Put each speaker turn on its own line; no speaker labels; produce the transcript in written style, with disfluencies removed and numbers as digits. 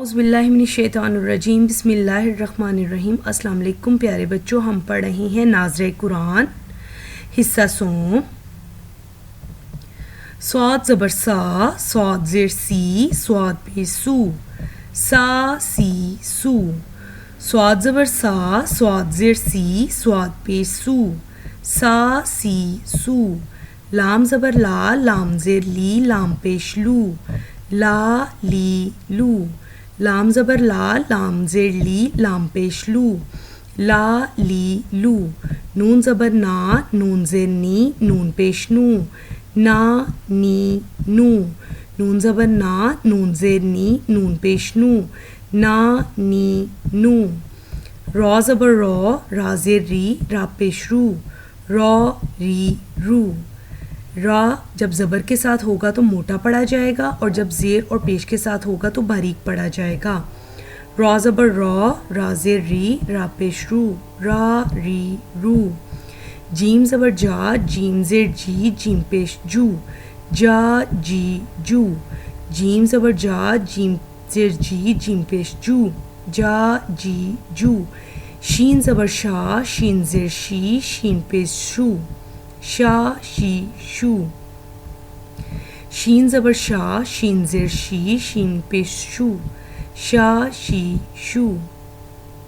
اعوذ باللہ من الشیطان الرجیم بسم اللہ الرحمن الرحیم۔ السلام علیکم پیارے بچوں، ہم پڑھ رہے ہیں ناظرِ قرآن حصہ سوم۔ صاد زبر سا، صاد زیر سی، صاد پہ سو، سا سی سو۔ صاد زبر سا، صاد زیر سی، صاد پہ سو، سا سی سو۔ لام زبر لا، لام زیر لی، لام پیش لو، لا لی لو۔ لام زبر لا، لام زیر لی، لام پیش لو، لا لی لو۔ نون زبر نا، نون زیر نی، نون پیش نو، نا نی نو۔ نون زبر نا، نون زیر نی، نون پیش نو، نا نی نو۔ را زبر رو، را زیر ری، را پیش رو، رو ری رو۔ را جب زبر کے ساتھ ہوگا تو موٹا پڑھا جائے گا، اور جب زیر اور پیش کے ساتھ ہوگا تو باریک پڑھا جائے گا۔ را زبر رو، را زیر ری، را پیش رو، را ری رو۔ جیم زبر جا، جیم زیر جی، جیم پیش جو، جا جی جو۔ جیم زبر جا، جیم زیر جی، جیم پیش جو، جا جی جو۔ شین زبر شا، شین زیر شی، شین پیش شو، شا شی شو۔ شین زبر شا، شین زیر شی، شین پیش شو، شا شی شو۔